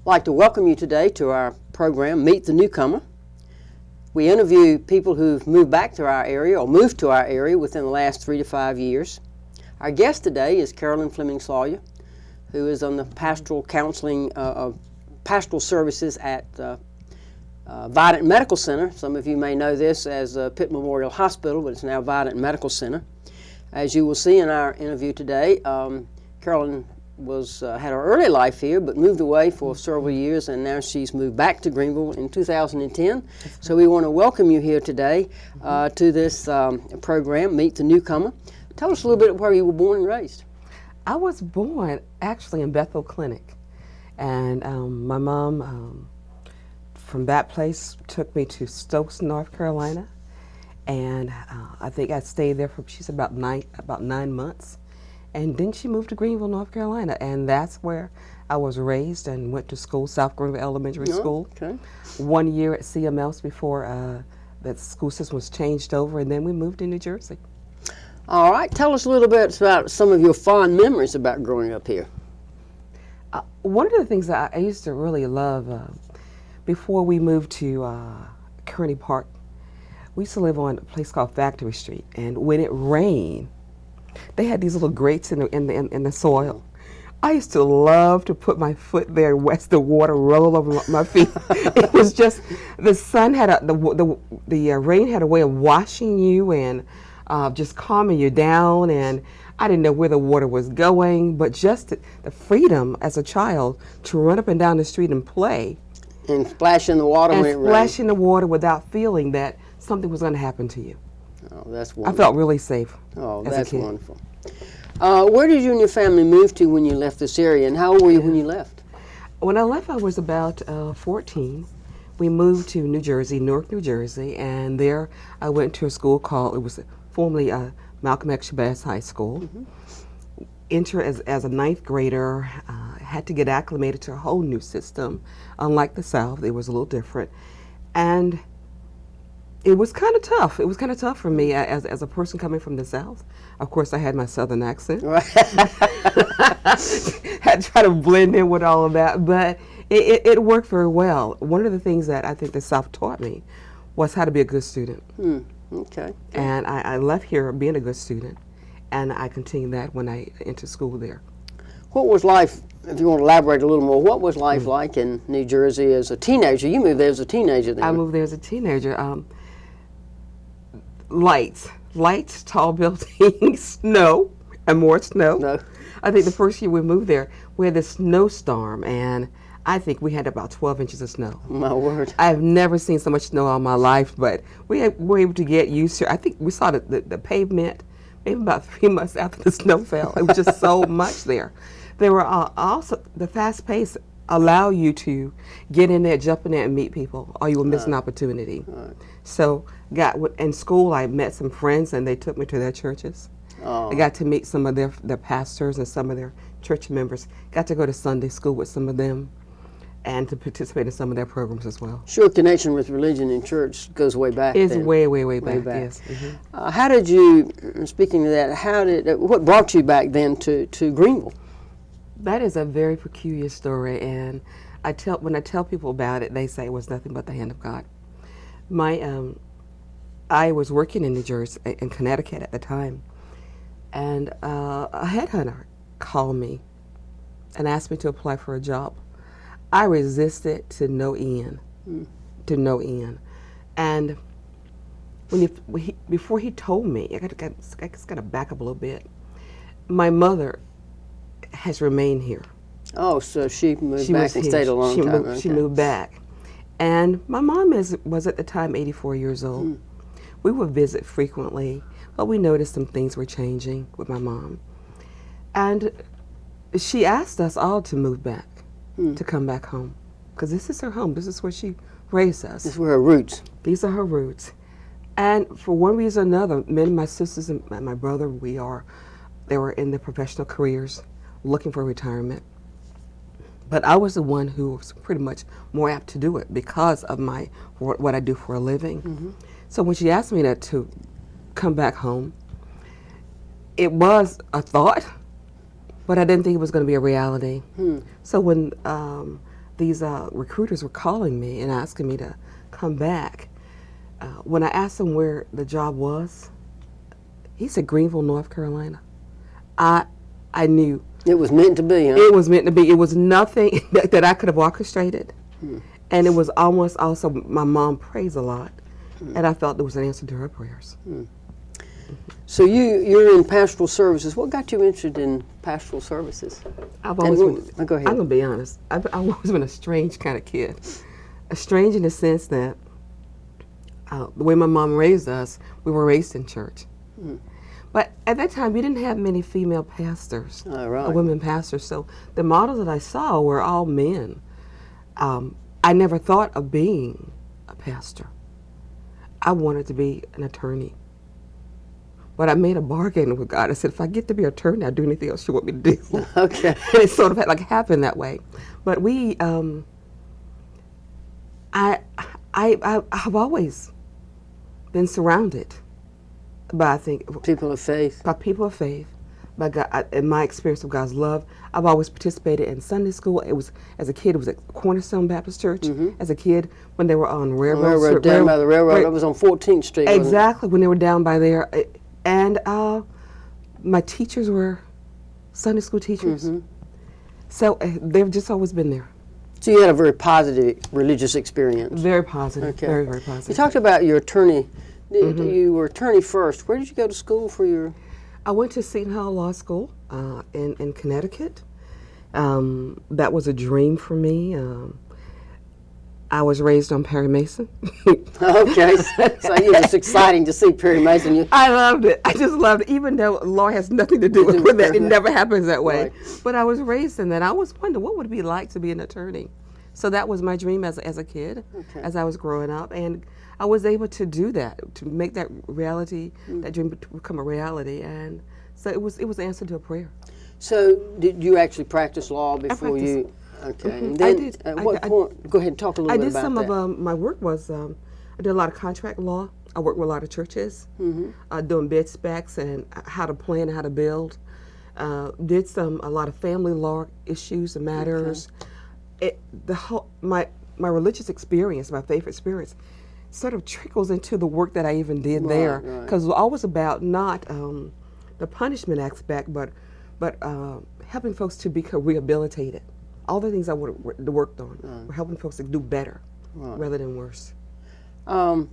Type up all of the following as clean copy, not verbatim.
I'd like to welcome you today to our program, Meet the Newcomer. We interview people who've moved back to our area or moved to our area within the last 3 to 5 years. Our guest today is Carolyn Fleming-Sawyerr, who is on the pastoral counseling, pastoral services at Vidant Medical Center. Some of you may know this as Pitt Memorial Hospital, but it's now Vidant Medical Center. As you will see in our interview today, Carolyn had her early life here, but moved away for several years, and now she's moved back to Greenville in 2010. So we want to welcome you here today to this program, Meet the Newcomer. Tell us a little bit where you were born and raised. I was born actually in Bethel Clinic, and my mom from that place took me to Stokes, North Carolina, and I think I stayed there for she's about 9 months. And then she moved to Greenville, North Carolina, and that's where I was raised and went to school, South Greenville Elementary School. Okay. 1 year at CMLs before that school system was changed over, and then we moved to New Jersey. All right. Tell us a little bit about some of your fond memories about growing up here. One of the things that I used to really love, before we moved to Kearney Park, we used to live on a place called Factory Street, and when it rained, they had these little grates in the soil. I used to love to put my foot there and watch the water roll over my feet. It was just, the sun had the rain had a way of washing you and just calming you down, and I didn't know where the water was going, but just the freedom as a child to run up and down the street and play. And splash in the water when it rained. And splash in the water without feeling that something was going to happen to you. Oh, that's wonderful. I felt really safe. Oh, that's wonderful. Where did you and your family move to when you left this area, and how old were you when you left? When I left, I was about 14. We moved to New Jersey, Newark, New Jersey, and there I went to a school called, it was formerly Malcolm X Shabazz High School. Mm-hmm. Enter as a ninth grader, had to get acclimated to a whole new system. Unlike the South, it was a little different. And it was kind of tough. It was kind of tough for me as a person coming from the South. Of course, I had my Southern accent. Right. Had to try to blend in with all of that, but it worked very well. One of the things that I think the South taught me was how to be a good student. Okay. And I left here being a good student, and I continued that when I entered school there. What was life, if you want to elaborate a little more, what was life like in New Jersey as a teenager? You moved there as a teenager then. I moved there as a teenager. Lights, tall buildings, snow, and more snow. No. I think the first year we moved there, we had this snowstorm, and I think we had about 12 inches of snow. My word. I've never seen so much snow all my life, but we were able to get used to it. I think we saw the pavement maybe about 3 months after the snow fell. It was just so much there. There were also, the fast pace allow you to get in there, jump in there, and meet people, or you will miss an opportunity. So in school, I met some friends, and they took me to their churches. I got to meet some of their pastors and some of their church members. Got to go to Sunday school with some of them and to participate in some of their programs as well. Sure, connection with religion and church goes way back. It's way back, yes. Mm-hmm. How did you, speaking of that, what brought you back then to Greenville? That is a very peculiar story, and when I tell people about it, they say it was nothing but the hand of God. I was working in New Jersey, in Connecticut at the time, and a headhunter called me and asked me to apply for a job. I resisted to no end, and before he told me, I just got to back up a little bit. My mother has remained here. Oh, so she moved back and stayed a long time. She moved back. And my mom was at the time 84 years old. We would visit frequently, but we noticed some things were changing with my mom. And she asked us all to move back, to come back home, because this is her home. This is where she raised us. This is where her roots. These are her roots. And for one reason or another, me and my sisters and my brother, they were in their professional careers, looking for retirement. But I was the one who was pretty much more apt to do it because of what I do for a living. Mm-hmm. So when she asked me to come back home, it was a thought, but I didn't think it was going to be a reality. So when these recruiters were calling me and asking me to come back. When I asked him where the job was, he said Greenville, North Carolina. I knew. It was meant to be, huh? It was meant to be. It was nothing that I could have orchestrated. And it was almost also, my mom prays a lot, and I felt there was an answer to her prayers. So you're in pastoral services. What got you interested in pastoral services? I've always been, go ahead. I'm going to be honest. I've always been a strange kind of kid. Strange in the sense that the way my mom raised us, we were raised in church. But at that time, we didn't have many female pastors, or women pastors. So the models that I saw were all men. I never thought of being a pastor. I wanted to be an attorney. But I made a bargain with God. I said, if I get to be an attorney, I'll do anything else you want me to do. Okay. And it sort of had, happened that way. But I've always been surrounded by, I think, people of faith. By people of faith, by God, in my experience of God's love. I've always participated in Sunday school. It was, as a kid, it was at Cornerstone Baptist Church. As a kid, when they were on railroad. Down by the railroad. It was on 14th Street. Exactly, when they were down by there. And my teachers were Sunday school teachers. So they've just always been there. So you had a very positive religious experience. Very positive, Okay. very, very positive. You talked about your attorney. You were attorney first. Where did you go to school for your... I went to Seton Hall Law School in Connecticut. That was a dream for me. I was raised on Perry Mason. Okay, so it was exciting to see Perry Mason. I loved it. I just loved it, even though law has nothing to do with that. It never happens that way. Right. But I was raised in that. I was wondering, what would it be like to be an attorney? So that was my dream as a kid, as I was growing up. And I was able to do that, to make that reality, that dream become a reality. And so it was the answer to a prayer. So did you actually practice law before you... Okay. And then I did. At what point? Go ahead and talk a little bit about that. I did some of my work was, I did a lot of contract law. I worked with a lot of churches, doing bid specs and how to plan, how to build. Did a lot of family law issues and matters. My religious experience, my faith experience, sort of trickles into the work that I even did there, because it was always about not the punishment aspect, but helping folks to become rehabilitated. All the things I would have worked on were helping folks to do better rather than worse. Then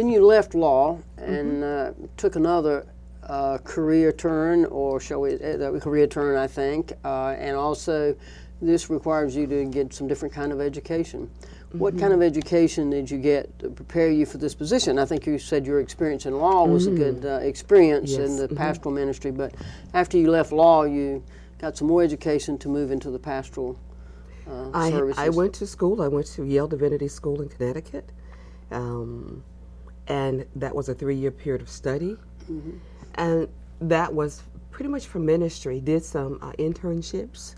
you left law and took another career turn, or shall we, career turn, I think, and also this requires you to get some different kind of education. What kind of education did you get to prepare you for this position? I think you said your experience in law was a good experience in the pastoral ministry, but after you left law, you got some more education to move into the pastoral services. I went to school. I went to Yale Divinity School in Connecticut, and that was a 3-year period of study. And that was pretty much for ministry. Did some internships.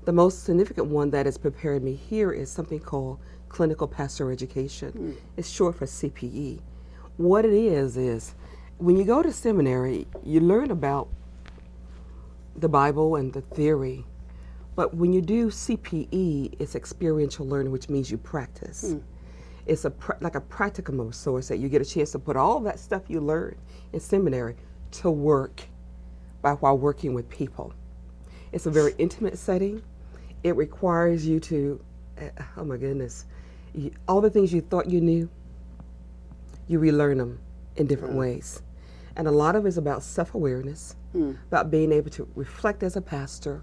The most significant one that has prepared me here is something called Clinical Pastoral Education. It's short for CPE. What it is when you go to seminary, you learn about the Bible and the theory, but when you do CPE, it's experiential learning, which means you practice. It's like a practicum of sorts that you get a chance to put all that stuff you learned in seminary to work while working with people. It's a very intimate setting. It requires you to, oh my goodness, all the things you thought you knew, you relearn them in different ways. And a lot of it is about self-awareness, about being able to reflect as a pastor.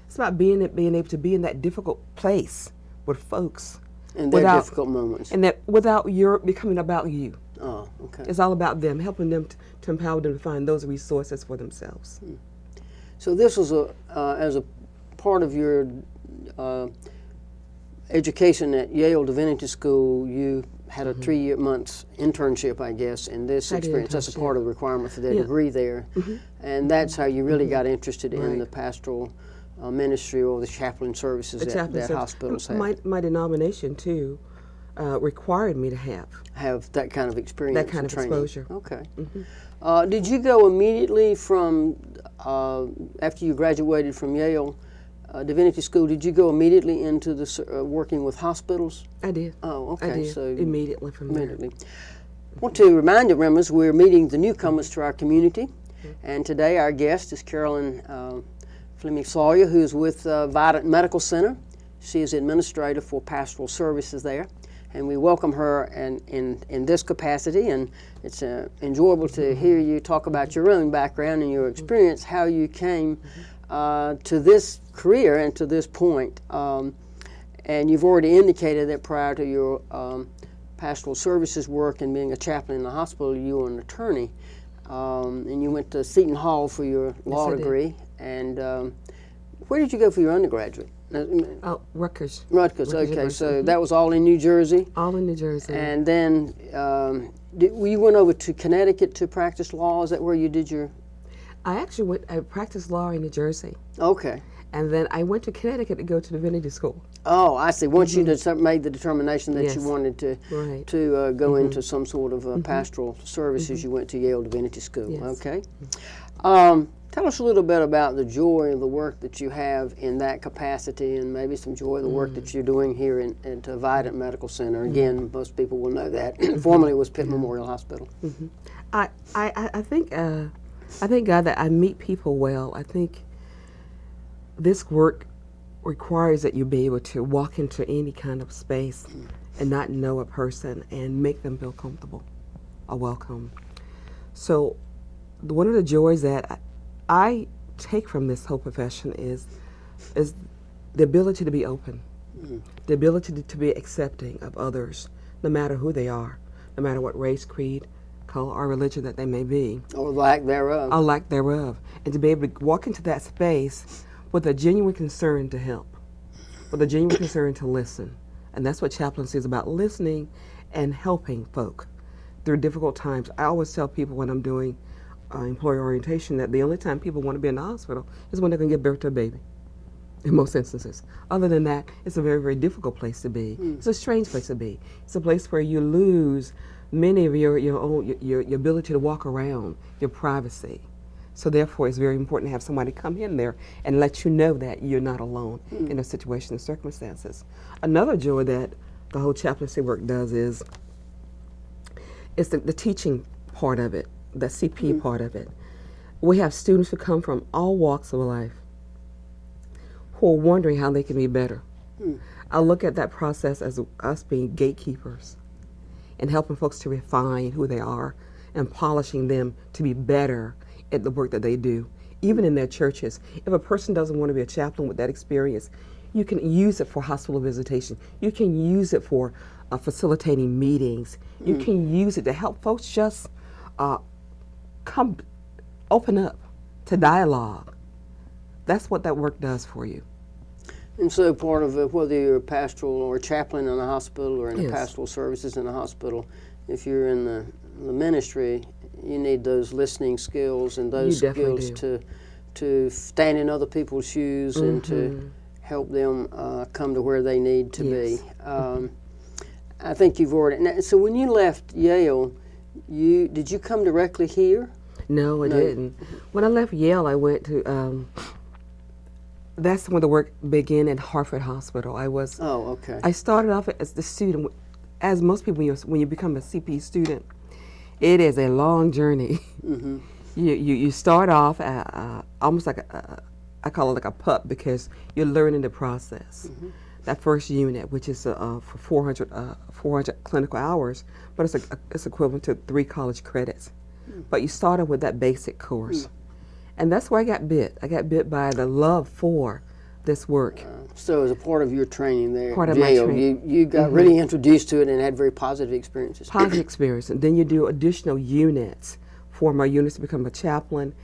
It's about being able to be in that difficult place with folks. And their difficult moments. And that without your becoming about you. Oh, okay. It's all about them, helping them to empower them to find those resources for themselves. So this was as a part of your education at Yale Divinity School, you had a 3 months internship, I guess, in this experience. That's a part of the requirement for their degree there. And that's how you really got interested in the pastoral ministry or the chaplain services that hospitals have. My denomination, too, required me to have that kind of experience. That kind of training. exposure. Okay. Did you go immediately from, after you graduated from Yale, divinity school, did you go immediately into the working with hospitals? I did. Oh, okay. I did. So Immediately from there. immediately. I want to remind the members we're meeting the newcomers to our community, and today our guest is Carolyn Fleming-Sawyerr, who is with Vidant Medical Center. She is administrator for pastoral services there, and we welcome her in this capacity, and it's enjoyable to hear you talk about your own background and your experience, how you came to this career and to this point. And you've already indicated that prior to your pastoral services work and being a chaplain in the hospital, you were an attorney. And you went to Seton Hall for your law degree. And where did you go for your undergraduate? Oh, Rutgers. Rutgers, okay. So that was all in New Jersey? All in New Jersey. And then you went over to Connecticut to practice law? Is that where you did your... I practiced law in New Jersey. Okay. And then I went to Connecticut to go to divinity school. Oh, I see. Once you made the determination that Yes. you wanted to Right. to go into some sort of pastoral services, you went to Yale Divinity School. Yes. Okay. Tell us a little bit about the joy of the work that you have in that capacity, and maybe some joy of the work that you're doing here at Vidant Medical Center. Again, most people will know that. Formerly it was Pitt Memorial Hospital. I think God that I meet people well. I think this work requires that you be able to walk into any kind of space and not know a person and make them feel comfortable or welcome. So one of the joys that I take from this whole profession is the ability to be open, the ability to be accepting of others, no matter who they are, no matter what race, creed, color, or religion that they may be. Or lack thereof. Or lack thereof. And to be able to walk into that space with a genuine concern to help, with a genuine concern to listen. And that's what chaplaincy is about, listening and helping folk through difficult times. I always tell people when I'm doing employee orientation that the only time people want to be in the hospital is when they're going to give birth to a baby, in most instances. Other than that, it's a very, very difficult place to be. It's a strange place to be. It's a place where you lose many of your ability to walk around, your privacy. So therefore, it's very important to have somebody come in there and let you know that you're not alone in a situation and circumstances. Another joy that the whole chaplaincy work does is it's the teaching part of it, the CP part of it. We have students who come from all walks of life who are wondering how they can be better. I look at that process as us being gatekeepers and helping folks to refine who they are and polishing them to be better at the work that they do, even in their churches. If a person doesn't want to be a chaplain with that experience, you can use it for hospital visitation. You can use it for facilitating meetings. You can use it to help folks just open up to dialogue. That's what that work does for you. And so part of it, whether you're a pastoral or a chaplain in a hospital or in the Yes. pastoral services in a hospital, if you're in the ministry, you need those listening skills and those You definitely skills to stand in other people's shoes and to help them come to where they need to Yes. be. I think you've already. So when you left Yale, did you come directly here? No, I didn't. When I left Yale, I went to. That's when the work began at Hartford Hospital. Oh, okay. I started off as the student. As most people, when you become a CP student, it is a long journey. You start off almost like I call it like a pup, because you're learning the process. That first unit, which is for 400 clinical hours, but it's equivalent to 3 college credits. But you started with that basic course. And that's where I got bit. I got bit by the love for this work. So as a part of your training there Part at of my Yale, training. you got really introduced to it and had very positive experiences. Positive experience. And then you do additional units, 4 more units to become a chaplain.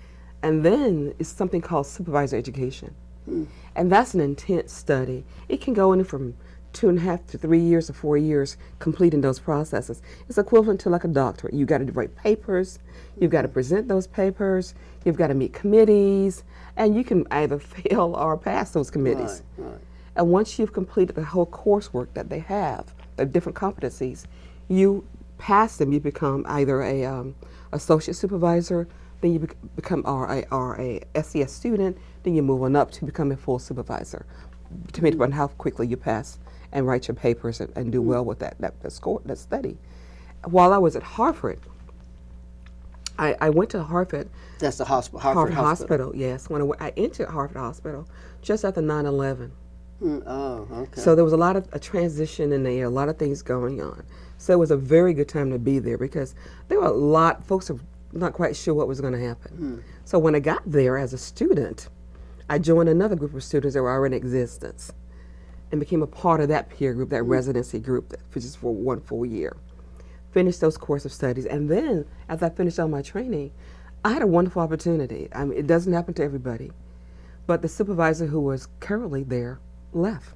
And then it's something called supervisor education. And that's an intense study. It can go in from 2.5 to 3 years or 4 years completing those processes. It's equivalent to like a doctorate. You got to write papers, you've got to present those papers, you've got to meet committees, and you can either fail or pass those committees. Right. And once you've completed the whole coursework that they have, the different competencies, you pass them, you become either a associate supervisor, then you become a SES student, then you move on up to become a full supervisor, depending upon how quickly you pass and write your papers and do well with that study. While I was at Harvard, I went to Harvard. That's the Harvard Hospital. Yes, when I entered Harvard Hospital just after 9/11. Oh, okay. So there was a lot of a transition in there, a lot of things going on. So it was a very good time to be there because there were a lot, folks are not quite sure what was going to happen. So when I got there as a student, I joined another group of students that were already in existence and became a part of that peer group, that residency group, which is for 1 full year. Finished those course of studies, and then as I finished all my training, I had a wonderful opportunity. I mean, it doesn't happen to everybody, but the supervisor who was currently there left.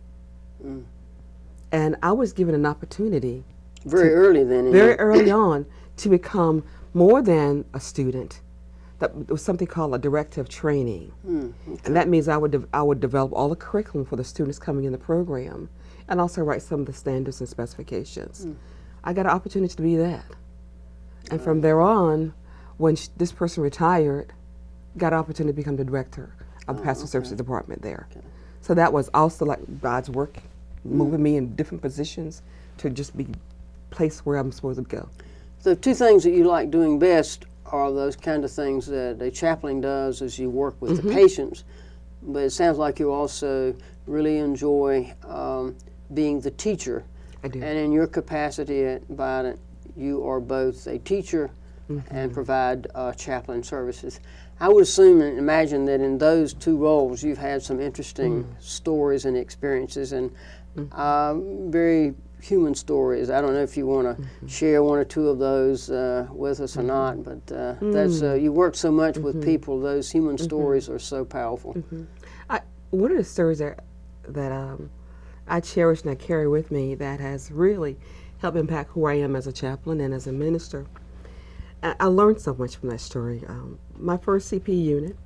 And I was given an opportunity very early on to become more than a student. That was something called a director of training. Okay. And that means I would develop all the curriculum for the students coming in the program and also write some of the standards and specifications. I got an opportunity to be that. And from there on, when this person retired, got an opportunity to become the director of the Pastoral Services Department there. Okay. So that was also like God's work, moving me in different positions to just be placed where I'm supposed to go. The two things that you like doing best are those kind of things that a chaplain does as you work with the patients, but it sounds like you also really enjoy being the teacher. I do. And in your capacity at Biden, you are both a teacher and provide chaplain services. I would assume and imagine that in those two roles you've had some interesting stories and experiences and very human stories. I don't know if you want to share one or two of those with us or not, but that's you work so much with people. Those human stories are so powerful. One of the stories that I cherish and I carry with me that has really helped impact who I am as a chaplain and as a minister. I learned so much from that story. My first CP unit,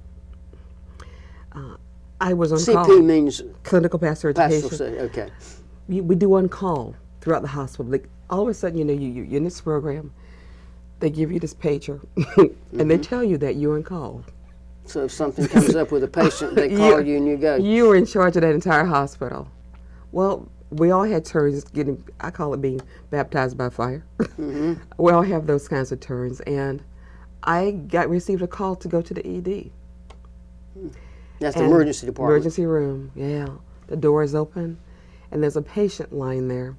I was on call. CP means clinical pastoral education. Pastoral, okay. We do on call throughout the hospital. Like, all of a sudden, you're in this program. They give you this pager, and they tell you that you're on call. So if something comes up with a patient, they call you and you go. You were in charge of that entire hospital. Well, we all had turns getting, I call it being baptized by fire. We all have those kinds of turns. And I received a call to go to the ED. That's the emergency department. Emergency room, yeah. The door is open, and there's a patient lying there.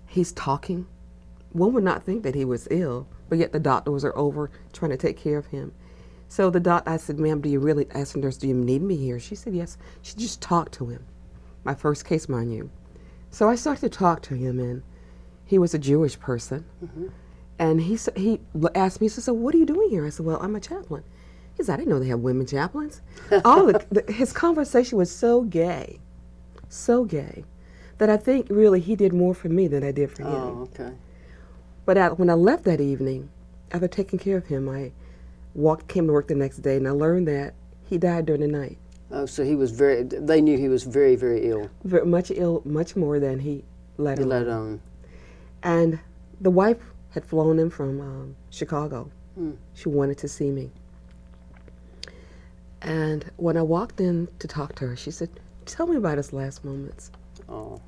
He's talking. One would not think that he was ill, but yet the doctors are over trying to take care of him. So I said, ma'am, I asked the nurse, do you need me here? She said, yes. She just talked to him. My first case, mind you. So I started to talk to him, and he was a Jewish person. And he asked me, he said, so what are you doing here? I said, well, I'm a chaplain. He said, I didn't know they have women chaplains. His conversation was so gay, that I think really he did more for me than I did for him. Oh, okay. But when I left that evening, after taking care of him, I came to work the next day, and I learned that he died during the night. Oh, so they knew he was very, very ill. Very much ill, much more than he let on. And the wife had flown in from Chicago. She wanted to see me. And when I walked in to talk to her, she said, tell me about his last moments. Oh.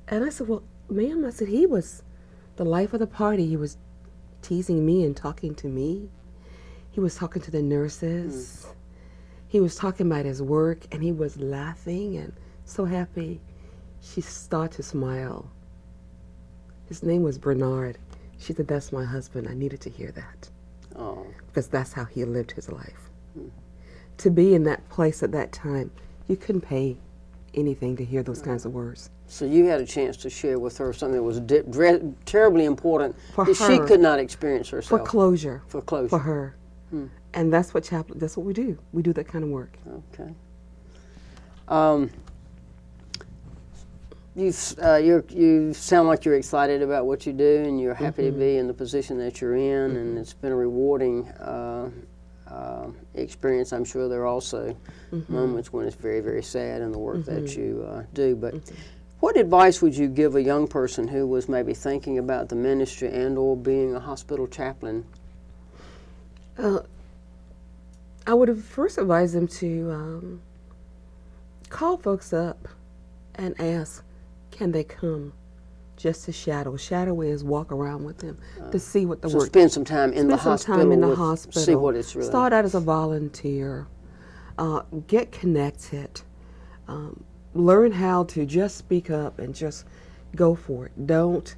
And I said, well, ma'am, I said, he was the life of the party. He was teasing me and talking to me. He was talking to the nurses. He was talking about his work, and he was laughing and so happy. She started to smile. His name was Bernard. She said, that's my husband. I needed to hear that. Oh. Because that's how he lived his life. To be in that place at that time, you couldn't pay anything to hear those kinds of words. So you had a chance to share with her something that was terribly important for that her, she could not experience herself. For closure. For closure. For her. And that's what we do. We do that kind of work. Okay. You sound like you're excited about what you do, and you're happy to be in the position that you're in, and it's been a rewarding experience. I'm sure there are also moments when it's very, very sad in the work that you do. But what advice would you give a young person who was maybe thinking about the ministry and or being a hospital chaplain? I would have first advised them to call folks up and ask, can they come just to shadow? Shadow is walk around with them to see what the So work. spend some time in the Spend some hospital. time in the with- hospital. See what it's really. Start out as a volunteer. Get connected. Learn how to just speak up and just go for it. Don't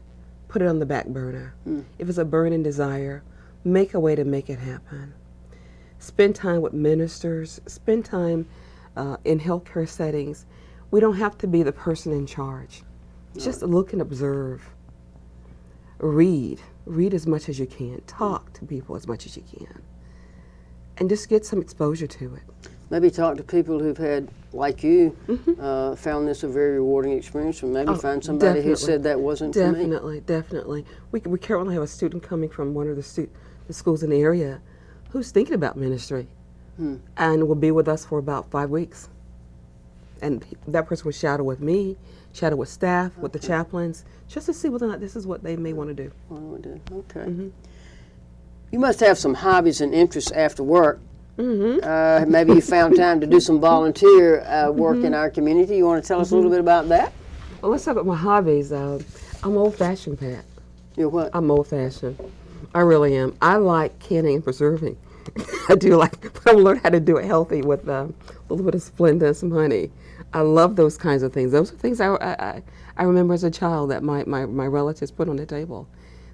put it on the back burner. If it's a burning desire, make a way to make it happen. Spend time with ministers. Spend time in healthcare settings. We don't have to be the person in charge. Just look and observe. Read. Read as much as you can. Talk to people as much as you can. And just get some exposure to it. Maybe talk to people who've had, like you, found this a very rewarding experience, and maybe find somebody who said that wasn't for me. Definitely. We currently have a student coming from one of the schools in the area who's thinking about ministry and will be with us for about 5 weeks. And that person will shadow with me, shadow with staff, with the chaplains, just to see whether or not this is what they may want to do. Okay. You must have some hobbies and interests after work. Maybe you found time to do some volunteer work in our community. You want to tell us a little bit about that? Well, let's talk about my hobbies. I'm old-fashioned, Pat. You're what? I'm old-fashioned. I really am. I like canning and preserving. I do like, but I learned how to do it healthy with a little bit of Splenda and some honey. I love those kinds of things. Those are things I remember as a child that my relatives put on the table.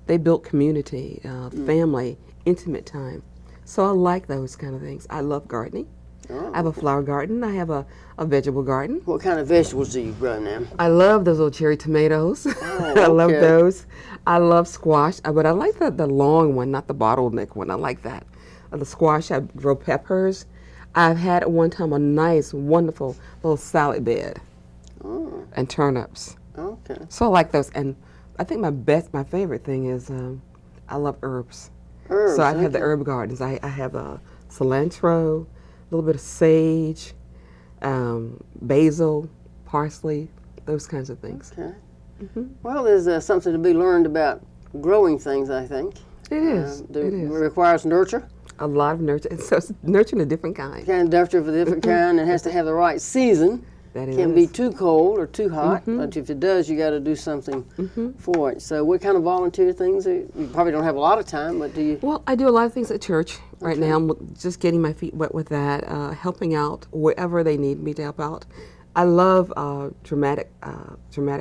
They built community, family, intimate time. So I like those kind of things. I love gardening. I have a flower garden. I have a vegetable garden. What kind of vegetables do you grow now? I love those little cherry tomatoes. I love those. I love squash, but I like the long one, not the bottleneck one. I like that. The squash, I grow peppers. I've had at one time a nice, wonderful little salad bed and turnips. Okay. So I like those. And I think my favorite thing is I love herbs. Herbs. So I have the herb gardens. I have cilantro, a little bit of sage, basil, parsley, those kinds of things. Okay. Well, there's something to be learned about growing things, I think. It is. It requires nurture. A lot of nurture. And so it's nurturing a different kind. Kind of nurture of a different kind, and has to have the right season. That Can't be too cold or too hot, but if it does, you got to do something for it. So what kind of volunteer things? You probably don't have a lot of time, but do you? Well, I do a lot of things at church right now. I'm just getting my feet wet with that, helping out wherever they need me to help out. I love dramatic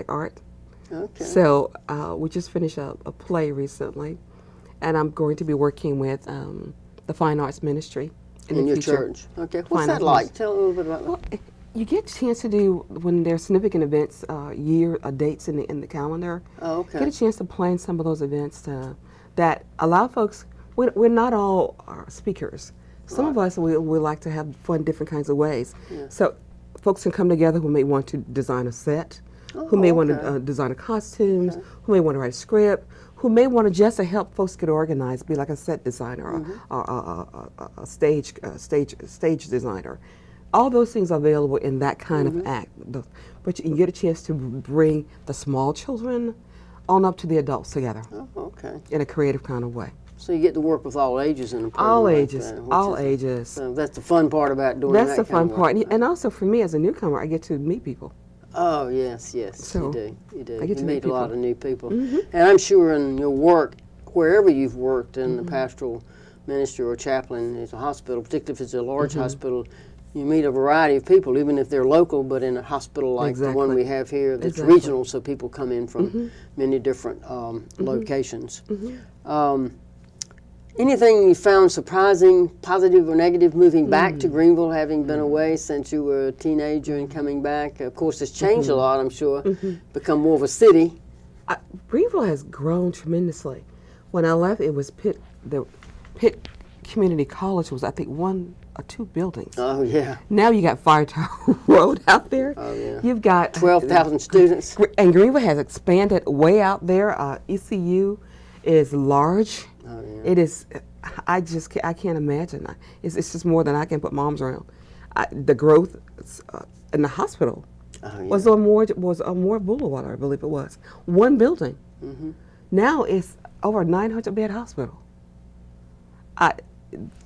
art. Okay. So we just finished a play recently, and I'm going to be working with the Fine Arts Ministry in your church. Okay. What's that like? Tell a little bit about that. Well, you get a chance to do, when there's significant events, dates in the calendar. Oh, okay. Get a chance to plan some of those events that allow folks. We're not all speakers. Some of us we like to have fun different kinds of ways. Yeah. So folks can come together who may want to design a set, who may want to design a costumes, who may want to write a script, who may want to just to help folks get organized, be like a set designer or a stage designer. All those things are available in that kind of act. But you get a chance to bring the small children on up to the adults together in a creative kind of way. So you get to work with all ages in a program All like ages, that, all ages. So that's the fun part about doing That's that the fun kind of part. work. And also for me as a newcomer, I get to meet people. Oh, yes, So, you do. I get to You meet meet a lot people. of new people. And I'm sure in your work, wherever you've worked in the pastoral ministry or chaplain at a hospital, particularly if it's a large hospital, you meet a variety of people, even if they're local, but in a hospital like the one we have here that's regional, so people come in from many different locations. Anything you found surprising, positive or negative, moving back to Greenville, having been away since you were a teenager and coming back? Of course, it's changed a lot, I'm sure, become more of a city. Greenville has grown tremendously. When I left, it was the Pitt Community College was, I think, 1 or 2 buildings. Oh, yeah. Now you got Fire Tower Road out there. Oh, yeah. You've got 12,000 students. And Greenville has expanded way out there. ECU is large. Oh, yeah. It is. I can't imagine. It's just more than I can put my arms around. The growth in the hospital was on Moore Boulevard, I believe it was. 1 building. Now it's over a 900-bed hospital.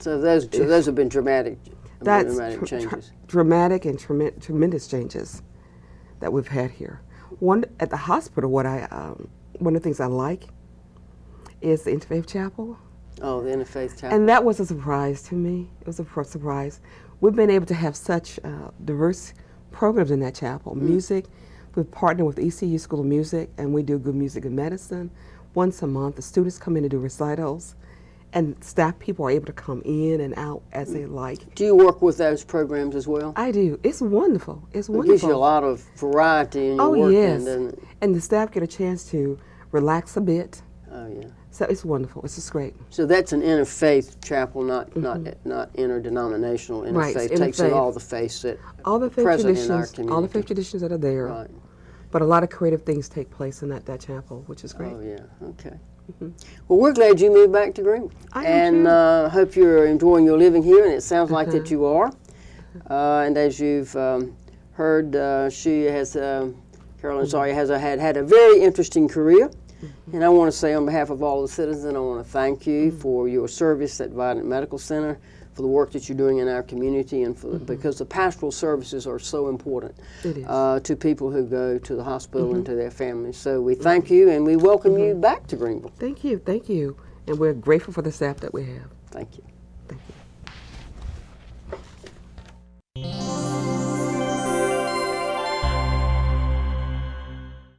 So those have been dramatic That's changes. Dramatic and tremendous changes that we've had here. One at the hospital, one of the things I like is the Interfaith Chapel. Oh, the Interfaith Chapel. And that was a surprise to me. It was a surprise. We've been able to have such diverse programs in that chapel. Music, we've partnered with ECU School of Music, and we do Good Music and Medicine. Once a month, the students come in and do recitals, and staff people are able to come in and out as they like. Do you work with those programs as well? I do. It's wonderful. It's It wonderful. gives you a lot of variety in your work. Oh, yes. Doesn't it? And the staff get a chance to relax a bit. Oh, yeah. So it's wonderful. It's just great. So that's an interfaith chapel, not interdenominational. Right, Interfaith takes in interfaith. all the faiths that All the faith present in our traditions, community. all the faith traditions that are there. Right. But a lot of creative things take place in that chapel, which is great. Oh, yeah. Okay. Well, we're glad you moved back to Greenville. I am and hope you're enjoying your living here, and it sounds like that you are. And as you've heard, she has, Carolyn Sawyerr has had a very interesting career. And I want to say on behalf of all the citizens, I want to thank you for your service at Vidant Medical Center, for the work that you're doing in our community, and for because the pastoral services are so important to people who go to the hospital and to their families. So we thank you, and we welcome you back to Greenville. Thank you. And we're grateful for the staff that we have. Thank you.